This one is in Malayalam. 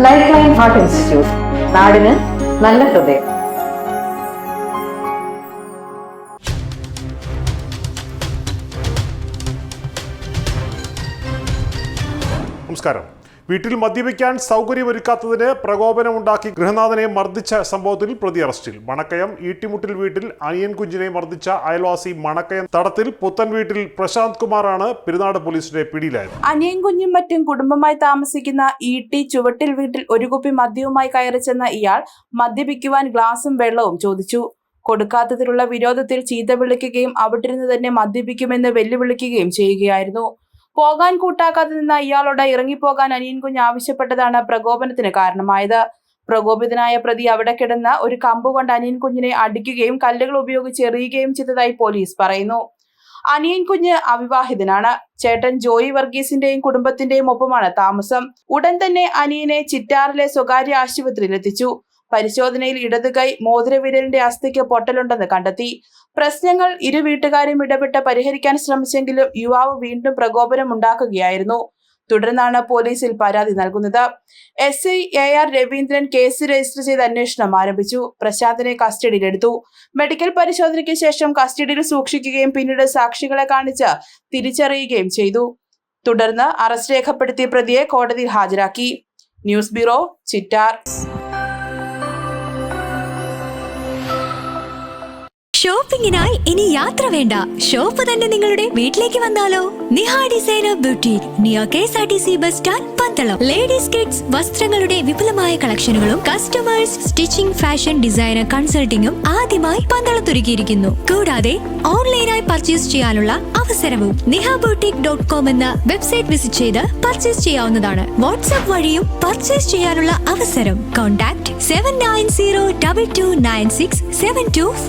ലൈഫ് ലൈൻ ഹാർട്ട് ഇൻസ്റ്റിറ്റ്യൂട്ട്, നാടിന് നല്ല ഹൃദയം. നമസ്കാരം. വീട്ടിൽ മദ്യപിക്കാൻ സൗകര്യമൊരുക്കാത്തതിന് പ്രകോപനമുണ്ടാക്കി ഗൃഹനാഥനെ മർദ്ദിച്ച സംഭവത്തിൽ പ്രതി അറസ്റ്റിൽ. മണക്കയം ഈട്ടിമുട്ടിൽ വീട്ടിൽ അനിയൻ കുഞ്ഞിനെ മർദ്ദിച്ച അയൽവാസി മണക്കയം തടത്തിൽ പുത്തൻ വീട്ടിൽ പ്രശാന്ത് കുമാറാണ് പെരുന്നാട് പോലീസിന്റെ പിടിയിലായത്. അനിയൻ കുഞ്ഞും മറ്റും കുടുംബമായി താമസിക്കുന്ന ഈട്ടി ചുവട്ടിൽ വീട്ടിൽ ഒരു കുപ്പി മദ്യവുമായി കയറി ചെന്ന ഇയാൾ മദ്യപിക്കുവാൻ ഗ്ലാസും വെള്ളവും ചോദിച്ചു. കൊടുക്കാത്തതിലുള്ള വിരോധത്തിൽ ചീത്ത വിളിക്കുകയും അവിടിരുന്ന് തന്നെ മദ്യപിക്കുമെന്ന് വെല്ലുവിളിക്കുകയും ചെയ്യുകയായിരുന്നു. പോകാൻ കൂട്ടാക്കാതെ നിന്ന ഇയാളോട് ഇറങ്ങിപ്പോകാൻ അനിയൻ കുഞ്ഞ് ആവശ്യപ്പെട്ടതാണ് പ്രകോപനത്തിന് കാരണമായത്. പ്രകോപിതനായ പ്രതി അവിടെ കിടന്ന ഒരു കമ്പ് കൊണ്ട് അനിയൻ കുഞ്ഞിനെ അടിക്കുകയും കല്ലുകൾ ഉപയോഗിച്ച് എറിയുകയും ചെയ്തതായി പോലീസ് പറയുന്നു. അനിയൻ കുഞ്ഞ് അവിവാഹിതനാണ്. ചേട്ടൻ ജോയി വർഗീസിന്റെയും കുടുംബത്തിന്റെയും ഒപ്പമാണ് താമസം. ഉടൻ തന്നെ അനിയനെ ചിറ്റാറിലെ സ്വകാര്യ ആശുപത്രിയിൽ എത്തിച്ചു. പരിശോധനയിൽ ഇടതുകൈ മോതിരവിരലിന്റെ അസ്ഥിക്ക് പൊട്ടലുണ്ടെന്ന് കണ്ടെത്തി. പ്രശ്നങ്ങൾ ഇരു വീട്ടുകാരും ഇടപെട്ട് പരിഹരിക്കാൻ ശ്രമിച്ചെങ്കിലും യുവാവ് വീണ്ടും പ്രകോപനം ഉണ്ടാക്കുകയായിരുന്നു. തുടർന്നാണ് പോലീസിൽ പരാതി നൽകുന്നത്. SI AR Raveendran case register ചെയ്ത് അന്വേഷണം ആരംഭിച്ചു. പ്രശാന്തിനെ കസ്റ്റഡിയിലെടുത്തു. മെഡിക്കൽ പരിശോധനയ്ക്ക് ശേഷം കസ്റ്റഡിയിൽ സൂക്ഷിക്കുകയും പിന്നീട് സാക്ഷികളെ കാണിച്ച് തിരിച്ചറിയുകയും ചെയ്തു. തുടർന്ന് അറസ്റ്റ് രേഖപ്പെടുത്തിയ പ്രതിയെ കോടതിയിൽ ഹാജരാക്കി. News bureau, Chittar. ഷോപ്പിംഗിനായി ഇനി യാത്ര വേണ്ട, ഷോപ്പ് തന്നെ നിങ്ങളുടെ വീട്ടിലേക്ക് വന്നാലോ? Niha designer beauty, near KSRTC bus stand, Pandalam. Ladies kids വസ്ത്രങ്ങളുടെ വിപുലമായ കളക്ഷനുകളും കസ്റ്റമേഴ്സ് സ്റ്റിച്ചിങ്, ഫാഷൻ ഡിസൈനർ കൺസൾട്ടിംഗും ആദ്യമായി പന്തളത്തൊരുക്കിയിരിക്കുന്നു. കൂടാതെ ഓൺലൈനായി പർച്ചേസ് ചെയ്യാനുള്ള അവസരവും. nihaboutique.com എന്ന വെബ്സൈറ്റ് വിസിറ്റ് ചെയ്ത് പർച്ചേസ് ചെയ്യാവുന്നതാണ്. വാട്സ്ആപ്പ് വഴിയും പർച്ചേസ് ചെയ്യാനുള്ള അവസരം. കോൺടാക്ട് 7902296725.